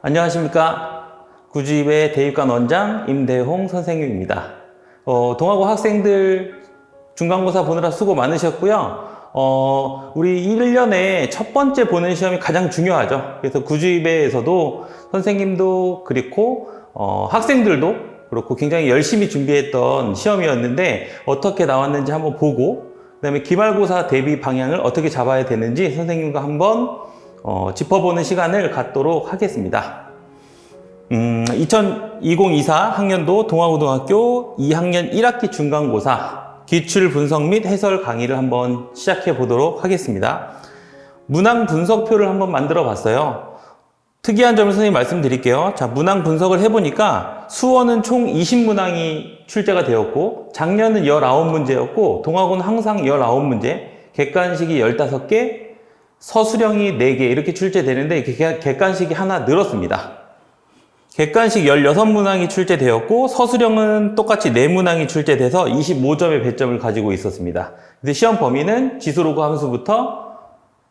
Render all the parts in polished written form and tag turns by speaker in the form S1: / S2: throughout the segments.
S1: 안녕하십니까. 구주입의 대입관 원장 임대홍 선생님입니다. 동아고 학생들 중간고사 보느라 수고 많으셨고요. 우리 1년에 첫 번째 보는 시험이 가장 중요하죠. 그래서 구주입에서도 선생님도 그렇고 학생들도 그렇고 굉장히 열심히 준비했던 시험이었는데 어떻게 나왔는지 한번 보고 그 다음에 기말고사 대비 방향을 어떻게 잡아야 되는지 선생님과 한번 짚어보는 시간을 갖도록 하겠습니다. 2024 학년도 동아고등학교 2학년 1학기 중간고사 기출 분석 및 해설 강의를 한번 시작해 보도록 하겠습니다. 문항 분석표를 한번 만들어 봤어요. 특이한 점을 선생님 말씀드릴게요. 자, 문항 분석을 해보니까 수원은 총 20문항이 출제가 되었고 작년은 19문제였고 동아고는 항상 19문제, 객관식이 15개, 서술형이 4개 이렇게 출제되는데 객관식이 하나 늘었습니다. 객관식 16문항이 출제되었고 서술형은 똑같이 4문항이 출제돼서 25점의 배점을 가지고 있었습니다. 근데 시험 범위는 지수로그 함수부터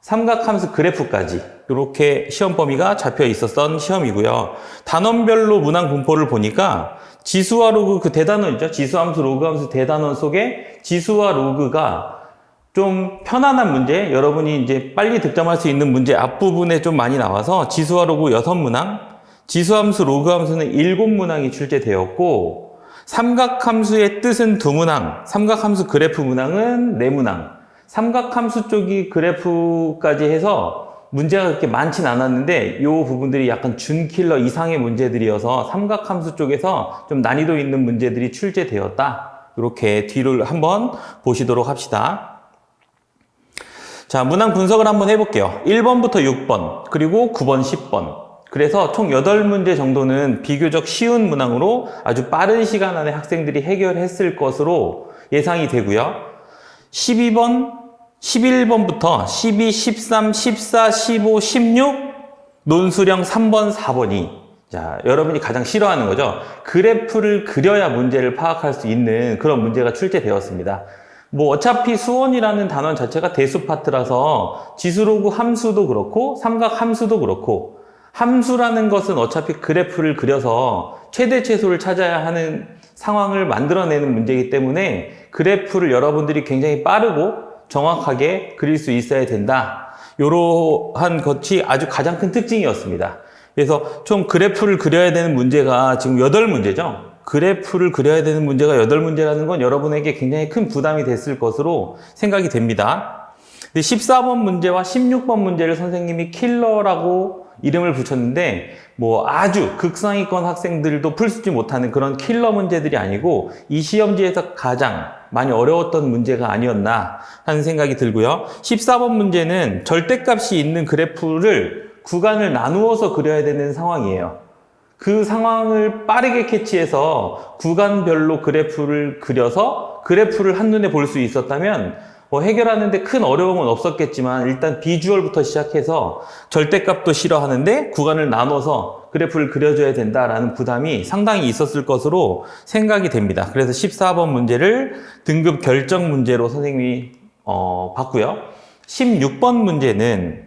S1: 삼각함수 그래프까지 이렇게 시험 범위가 잡혀 있었던 시험이고요. 단원별로 문항 분포를 보니까 지수와 로그 그 대단원 있죠? 지수함수, 로그함수 대단원 속에 지수와 로그가 좀 편안한 문제, 여러분이 이제 빨리 득점할 수 있는 문제 앞부분에 좀 많이 나와서 지수와 로그 6문항, 지수함수, 로그함수는 7문항이 출제되었고 삼각함수의 뜻은 2문항, 삼각함수 그래프 문항은 4문항, 삼각함수 쪽이 그래프까지 해서 문제가 그렇게 많진 않았는데 이 부분들이 약간 준킬러 이상의 문제들이어서 삼각함수 쪽에서 좀 난이도 있는 문제들이 출제되었다. 이렇게 뒤를 한번 보시도록 합시다. 자, 문항 분석을 한번 해볼게요. 1번부터 6번, 그리고 9번, 10번. 그래서 총 8문제 정도는 비교적 쉬운 문항으로 아주 빠른 시간 안에 학생들이 해결했을 것으로 예상이 되고요. 12번, 11번부터 12, 13, 14, 15, 16, 논술형 3번, 4번이 자, 여러분이 가장 싫어하는 거죠. 그래프를 그려야 문제를 파악할 수 있는 그런 문제가 출제되었습니다. 뭐 어차피 수원이라는 단원 자체가 대수 파트라서 지수로그 함수도 그렇고 삼각 함수도 그렇고 함수라는 것은 어차피 그래프를 그려서 최대 최소를 찾아야 하는 상황을 만들어내는 문제이기 때문에 그래프를 여러분들이 굉장히 빠르고 정확하게 그릴 수 있어야 된다. 이러한 것이 아주 가장 큰 특징이었습니다. 그래서 총 그래프를 그려야 되는 문제가 지금 8문제죠. 그래프를 그려야 되는 문제가 8문제라는 건 여러분에게 굉장히 큰 부담이 됐을 것으로 생각이 됩니다. 14번 문제와 16번 문제를 선생님이 킬러라고 이름을 붙였는데 뭐 아주 극상위권 학생들도 풀지 못하는 그런 킬러 문제들이 아니고 이 시험지에서 가장 많이 어려웠던 문제가 아니었나 하는 생각이 들고요. 14번 문제는 절대값이 있는 그래프를 구간을 나누어서 그려야 되는 상황이에요. 그 상황을 빠르게 캐치해서 구간별로 그래프를 그려서 그래프를 한눈에 볼 수 있었다면 해결하는데 큰 어려움은 없었겠지만 일단 비주얼부터 시작해서 절대값도 싫어하는데 구간을 나눠서 그래프를 그려줘야 된다라는 부담이 상당히 있었을 것으로 생각이 됩니다. 그래서 14번 문제를 등급 결정 문제로 선생님이 봤고요. 16번 문제는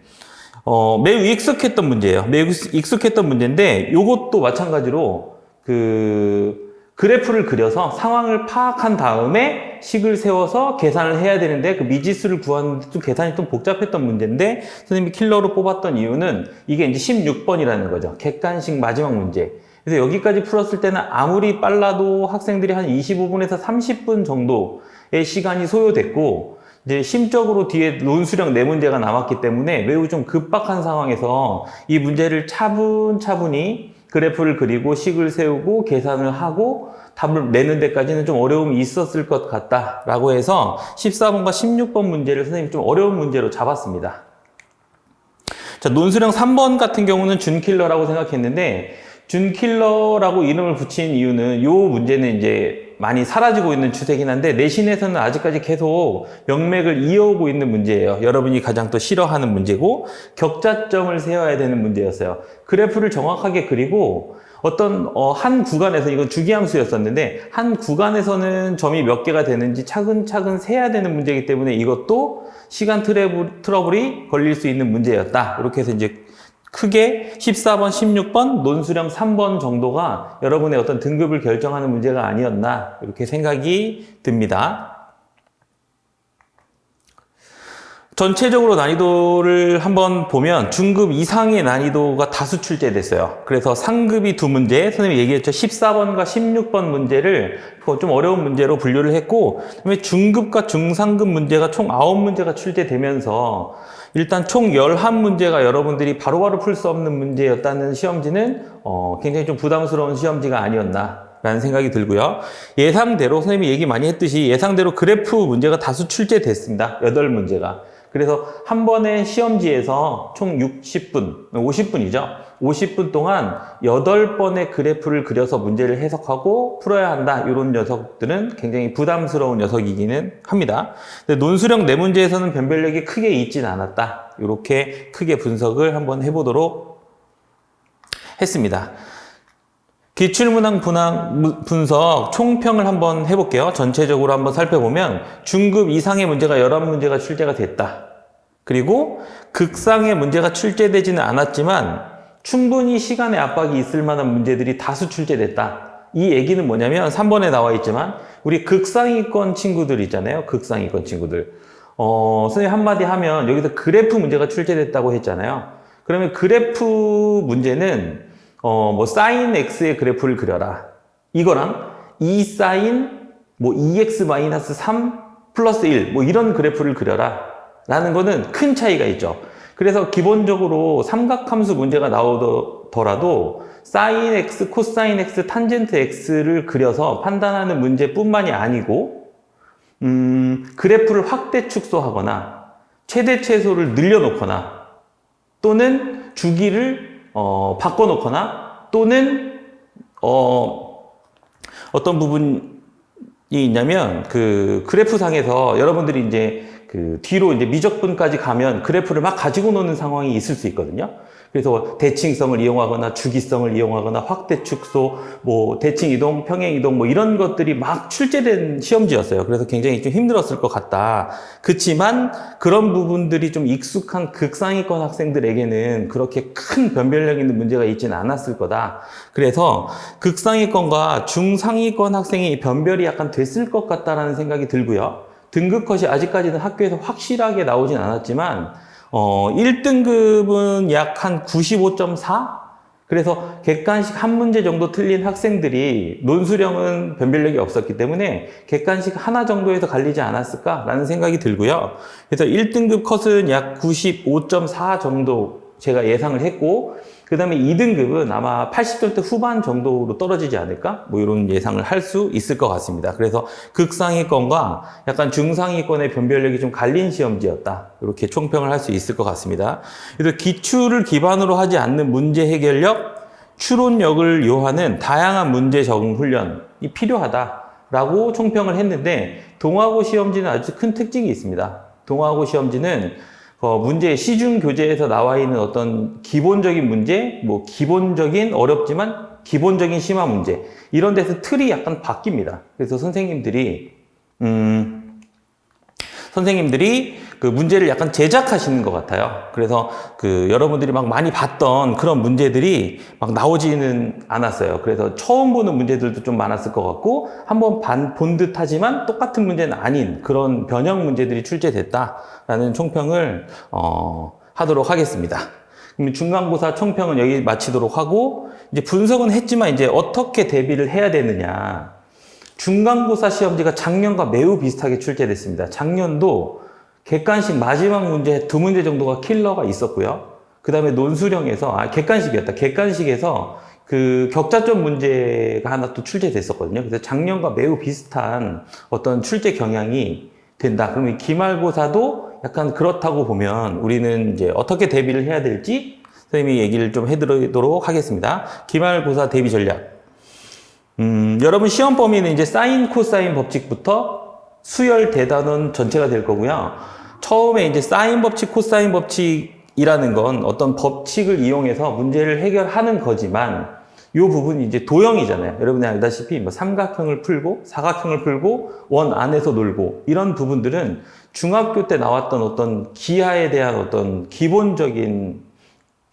S1: 매우 익숙했던 문제예요. 매우 익숙했던 문제인데 이것도 마찬가지로 그래프를 그려서 상황을 파악한 다음에 식을 세워서 계산을 해야 되는데 그 미지수를 구하는데 좀 계산이 좀 복잡했던 문제인데 선생님이 킬러로 뽑았던 이유는 이게 이제 16번이라는 거죠. 객관식 마지막 문제. 그래서 여기까지 풀었을 때는 아무리 빨라도 학생들이 한 25분에서 30분 정도의 시간이 소요됐고 이제 심적으로 뒤에 논술형 4문제가 남았기 때문에 매우 좀 급박한 상황에서 이 문제를 차분차분히 그래프를 그리고 식을 세우고 계산을 하고 답을 내는 데까지는 좀 어려움이 있었을 것 같다라고 해서 14번과 16번 문제를 선생님이 좀 어려운 문제로 잡았습니다. 자, 논술형 3번 같은 경우는 준킬러라고 생각했는데 준킬러라고 이름을 붙인 이유는 이 문제는 이제 많이 사라지고 있는 추세긴 한데 내신에서는 아직까지 계속 명맥을 이어오고 있는 문제예요. 여러분이 가장 또 싫어하는 문제고 격자점을 세워야 되는 문제였어요. 그래프를 정확하게 그리고 어떤 한 구간에서 이건 주기함수였었는데 한 구간에서는 점이 몇 개가 되는지 차근차근 세야 되는 문제이기 때문에 이것도 시간 트러블이 걸릴 수 있는 문제였다. 이렇게 해서 이제 크게 14번, 16번, 논수령 3번 정도가 여러분의 어떤 등급을 결정하는 문제가 아니었나 이렇게 생각이 듭니다. 전체적으로 난이도를 한번 보면 중급 이상의 난이도가 다수 출제됐어요. 그래서 상급이 2문제, 선생님이 얘기했죠. 14번과 16번 문제를 좀 어려운 문제로 분류를 했고, 그다음에 중급과 중상급 문제가 총 9문제가 출제되면서 일단 총 11문제가 여러분들이 바로바로 풀 수 없는 문제였다는 시험지는 굉장히 좀 부담스러운 시험지가 아니었나 라는 생각이 들고요. 예상대로 선생님이 얘기 많이 했듯이 예상대로 그래프 문제가 다수 출제됐습니다. 8문제가. 그래서 한 번의 시험지에서 총 60분, 50분이죠. 50분 동안 8번의 그래프를 그려서 문제를 해석하고 풀어야 한다. 이런 녀석들은 굉장히 부담스러운 녀석이기는 합니다. 근데 논수령 4문제에서는 변별력이 크게 있진 않았다. 이렇게 크게 분석을 한번 해보도록 했습니다. 기출문항 분석 총평을 한번 해볼게요. 전체적으로 한번 살펴보면 중급 이상의 문제가 11문제가 출제가 됐다. 그리고 극상의 문제가 출제되지는 않았지만 충분히 시간의 압박이 있을 만한 문제들이 다수 출제됐다. 이 얘기는 뭐냐면 3번에 나와 있지만 우리 극상위권 친구들 있잖아요. 극상위권 친구들. 선생님 한마디 하면 여기서 그래프 문제가 출제됐다고 했잖아요. 그러면 그래프 문제는 사인 x의 그래프를 그려라. 이거랑 2 사인 2x-3 플러스 1 이런 그래프를 그려라. 라는 거는 큰 차이가 있죠. 그래서 기본적으로 삼각함수 문제가 나오더라도 사인 x, 코사인 x, 탄젠트 x를 그려서 판단하는 문제뿐만이 아니고 그래프를 확대 축소하거나 최대 최소를 늘려놓거나 또는 주기를 바꿔놓거나 또는 어떤 부분이 있냐면 그 그래프상에서 여러분들이 이제 그 뒤로 이제 미적분까지 가면 그래프를 막 가지고 노는 상황이 있을 수 있거든요. 그래서 대칭성을 이용하거나 주기성을 이용하거나 확대 축소, 대칭 이동, 평행 이동 이런 것들이 막 출제된 시험지였어요. 그래서 굉장히 좀 힘들었을 것 같다. 그렇지만 그런 부분들이 좀 익숙한 극상위권 학생들에게는 그렇게 큰 변별력 있는 문제가 있지는 않았을 거다. 그래서 극상위권과 중상위권 학생이 변별이 약간 됐을 것 같다라는 생각이 들고요. 등급컷이 아직까지는 학교에서 확실하게 나오진 않았지만 1등급은 약 한 95.4? 그래서 객관식 한 문제 정도 틀린 학생들이 논수령은 변별력이 없었기 때문에 객관식 하나 정도에서 갈리지 않았을까라는 생각이 들고요. 그래서 1등급 컷은 약 95.4 정도 제가 예상을 했고 그 다음에 2등급은 아마 80점대 후반 정도로 떨어지지 않을까? 이런 예상을 할 수 있을 것 같습니다. 그래서 극상위권과 약간 중상위권의 변별력이 좀 갈린 시험지였다. 이렇게 총평을 할 수 있을 것 같습니다. 그래서 기출을 기반으로 하지 않는 문제 해결력, 추론력을 요하는 다양한 문제 적응 훈련이 필요하다라고 총평을 했는데 동아고 시험지는 아주 큰 특징이 있습니다. 동아고 시험지는 문제의 시중 교재에서 나와 있는 어떤 기본적인 문제, 기본적인 어렵지만 기본적인 심화 문제 이런 데서 틀이 약간 바뀝니다. 그래서 선생님들이 그 문제를 약간 제작하시는 것 같아요. 그래서 여러분들이 막 많이 봤던 그런 문제들이 막 나오지는 않았어요. 그래서 처음 보는 문제들도 좀 많았을 것 같고 한번 본 듯 하지만 똑같은 문제는 아닌 그런 변형 문제들이 출제됐다라는 총평을 하도록 하겠습니다. 그럼 중간고사 총평은 여기 마치도록 하고 이제 분석은 했지만 이제 어떻게 대비를 해야 되느냐. 중간고사 시험지가 작년과 매우 비슷하게 출제됐습니다. 작년도 객관식 마지막 문제 2문제 정도가 킬러가 있었고요. 그 다음에 논수령에서, 객관식이었다. 객관식에서 그 격자점 문제가 하나 또 출제됐었거든요. 그래서 작년과 매우 비슷한 어떤 출제 경향이 된다. 그러면 기말고사도 약간 그렇다고 보면 우리는 이제 어떻게 대비를 해야 될지 선생님이 얘기를 좀 해드리도록 하겠습니다. 기말고사 대비 전략. 여러분 시험 범위는 이제 사인, 코사인 법칙부터 수열, 대단원 전체가 될 거고요. 처음에 이제 사인 법칙, 코사인 법칙이라는 건 어떤 법칙을 이용해서 문제를 해결하는 거지만 이 부분이 이제 도형이잖아요. 여러분이 알다시피 삼각형을 풀고 사각형을 풀고 원 안에서 놀고 이런 부분들은 중학교 때 나왔던 어떤 기하에 대한 어떤 기본적인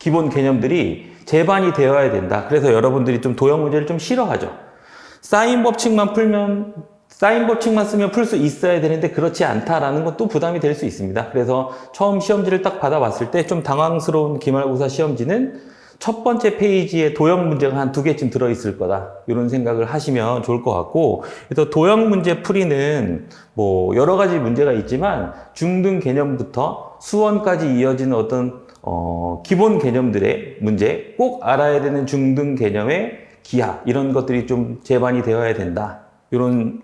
S1: 기본 개념들이 제반이 되어야 된다. 그래서 여러분들이 좀 도형 문제를 좀 싫어하죠. 사인 법칙만 쓰면 풀 수 있어야 되는데 그렇지 않다라는 건 또 부담이 될 수 있습니다. 그래서 처음 시험지를 딱 받아봤을 때 좀 당황스러운 기말고사 시험지는 첫 번째 페이지에 도형 문제가 한 2개쯤 들어있을 거다. 이런 생각을 하시면 좋을 것 같고, 그래서 도형 문제 풀이는 뭐 여러 가지 문제가 있지만 중등 개념부터 수원까지 이어지는 어떤 기본 개념들의 문제, 꼭 알아야 되는 중등 개념의 기하, 이런 것들이 좀 제반이 되어야 된다. 이런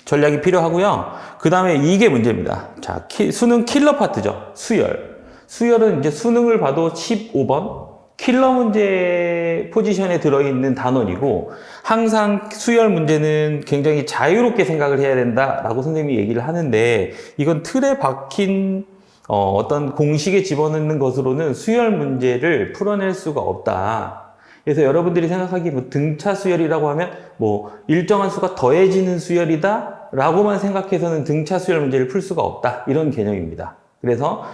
S1: 전략이 필요하고요. 그 다음에 이게 문제입니다. 자, 수능 킬러 파트죠. 수열. 수열은 이제 수능을 봐도 15번 킬러 문제 포지션에 들어있는 단원이고, 항상 수열 문제는 굉장히 자유롭게 생각을 해야 된다라고 선생님이 얘기를 하는데, 이건 틀에 박힌 어떤 공식에 집어넣는 것으로는 수열 문제를 풀어낼 수가 없다. 그래서 여러분들이 생각하기에 뭐 등차 수열이라고 하면 뭐 일정한 수가 더해지는 수열이다 라고만 생각해서는 등차 수열 문제를 풀 수가 없다, 이런 개념입니다. 그래서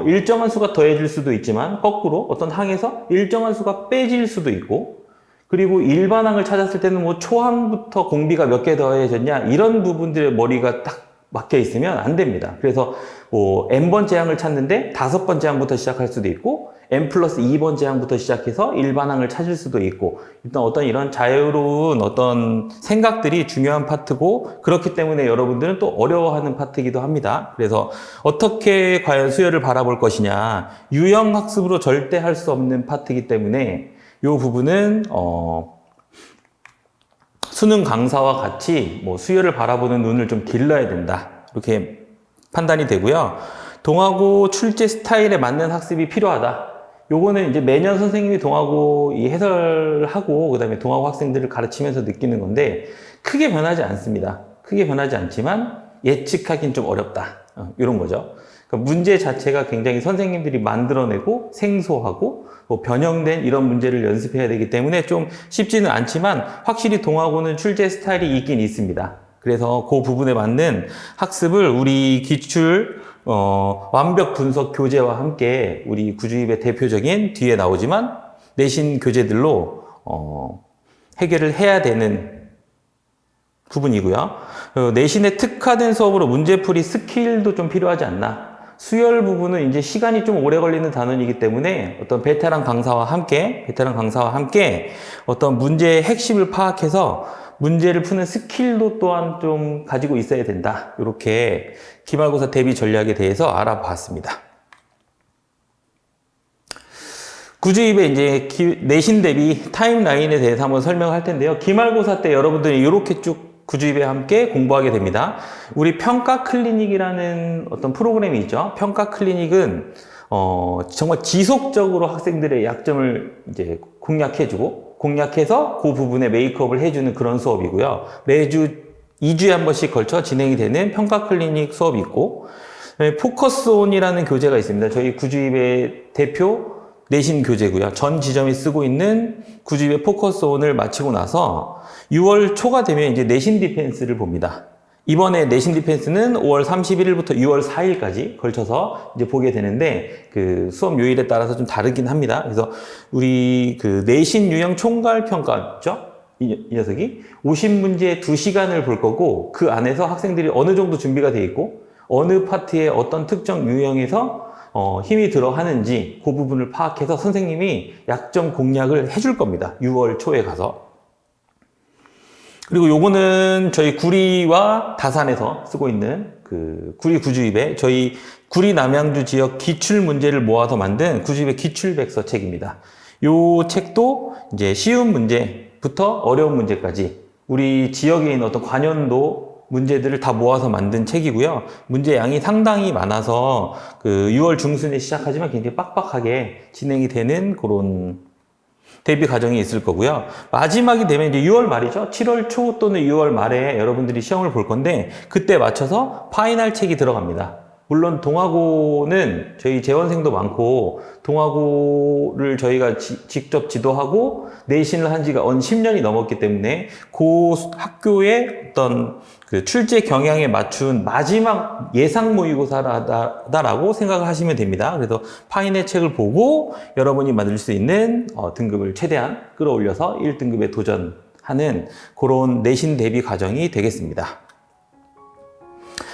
S1: 일정한 수가 더해질 수도 있지만 거꾸로 어떤 항에서 일정한 수가 빼질 수도 있고, 그리고 일반항을 찾았을 때는 뭐 초항부터 공비가 몇 개 더해졌냐, 이런 부분들의 머리가 딱 막혀 있으면 안 됩니다. 그래서 뭐 n번째 항을 찾는데 5번째 항부터 시작할 수도 있고, n 플러스 2번째 항부터 시작해서 일반항을 찾을 수도 있고, 일단 어떤 이런 자유로운 어떤 생각들이 중요한 파트고, 그렇기 때문에 여러분들은 또 어려워하는 파트이기도 합니다. 그래서 어떻게 과연 수열을 바라볼 것이냐, 유형 학습으로 절대 할 수 없는 파트이기 때문에 이 부분은 수능 강사와 같이 뭐 수열을 바라보는 눈을 좀 길러야 된다, 이렇게 판단이 되고요. 동아고 출제 스타일에 맞는 학습이 필요하다. 요거는 이제 매년 선생님이 동아고 이 해설하고 그다음에 동아고 학생들을 가르치면서 느끼는 건데, 크게 변하지 않습니다. 크게 변하지 않지만 예측하기는 좀 어렵다, 이런 거죠. 그러니까 문제 자체가 굉장히 선생님들이 만들어내고 생소하고 뭐 변형된 이런 문제를 연습해야 되기 때문에 좀 쉽지는 않지만, 확실히 동아고는 출제 스타일이 있긴 있습니다. 그래서 그 부분에 맞는 학습을 우리 기출 완벽 분석 교재와 함께 우리 구주입의 대표적인 뒤에 나오지만 내신 교재들로 해결을 해야 되는 부분이고요. 내신에 특화된 수업으로 문제풀이 스킬도 좀 필요하지 않나. 수열 부분은 이제 시간이 좀 오래 걸리는 단원이기 때문에 어떤 베테랑 강사와 함께 어떤 문제의 핵심을 파악해서 문제를 푸는 스킬도 또한 좀 가지고 있어야 된다. 이렇게 기말고사 대비 전략에 대해서 알아봤습니다. 구주입의 이제 내신 대비 타임라인에 대해서 한번 설명할 텐데요. 기말고사 때 여러분들이 이렇게 쭉 구주입에 함께 공부하게 됩니다. 우리 평가 클리닉이라는 어떤 프로그램이 있죠. 평가 클리닉은 정말 지속적으로 학생들의 약점을 이제 공략해서 그 부분에 메이크업을 해주는 그런 수업이고요. 매주 2주에 한 번씩 걸쳐 진행이 되는 평가 클리닉 수업이 있고, 포커스온이라는 교재가 있습니다. 저희 구주입의 대표 내신 교재고요. 전 지점이 쓰고 있는 구주입의 포커스온을 마치고 나서 6월 초가 되면 이제 내신 디펜스를 봅니다. 이번에 내신 디펜스는 5월 31일부터 6월 4일까지 걸쳐서 이제 보게 되는데, 그 수업 요일에 따라서 좀 다르긴 합니다. 그래서 우리 그 내신 유형 총괄 평가죠? 이 녀석이 50문제 2시간을 볼 거고, 그 안에서 학생들이 어느 정도 준비가 돼 있고 어느 파트에 어떤 특정 유형에서 힘이 들어 하는지 그 부분을 파악해서 선생님이 약점 공략을 해줄 겁니다. 6월 초에 가서. 그리고 요거는 저희 구리와 다산에서 쓰고 있는 그 구리 구주입의 저희 구리 남양주 지역 기출 문제를 모아서 만든 구주입의 기출백서 책입니다. 요 책도 이제 쉬운 문제부터 어려운 문제까지 우리 지역에 있는 어떤 관연도 문제들을 다 모아서 만든 책이고요. 문제 양이 상당히 많아서 그 6월 중순에 시작하지만 굉장히 빡빡하게 진행이 되는 그런 대비 과정이 있을 거고요. 마지막이 되면 이제 6월 말이죠. 7월 초 또는 6월 말에 여러분들이 시험을 볼 건데, 그때 맞춰서 파이널 책이 들어갑니다. 물론 동아고는 저희 재원생도 많고 동아고를 저희가 직접 지도하고 내신을 한 지가 10년이 넘었기 때문에 그 학교의 어떤 그 출제 경향에 맞춘 마지막 예상 모의고사라고 생각을 하시면 됩니다. 그래서 파인의 책을 보고 여러분이 만들 수 있는 등급을 최대한 끌어올려서 1등급에 도전하는 그런 내신 대비 과정이 되겠습니다.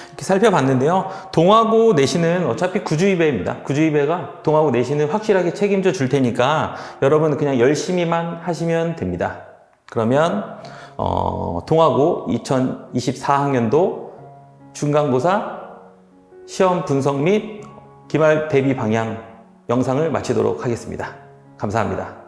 S1: 이렇게 살펴봤는데요. 동아고 내신은 어차피 9주입에입니다. 9주입에가 동아고 내신은 확실하게 책임져 줄 테니까 여러분 그냥 열심히만 하시면 됩니다. 그러면 동아고 2024학년도 중간고사 시험 분석 및 기말 대비 방향 영상을 마치도록 하겠습니다. 감사합니다.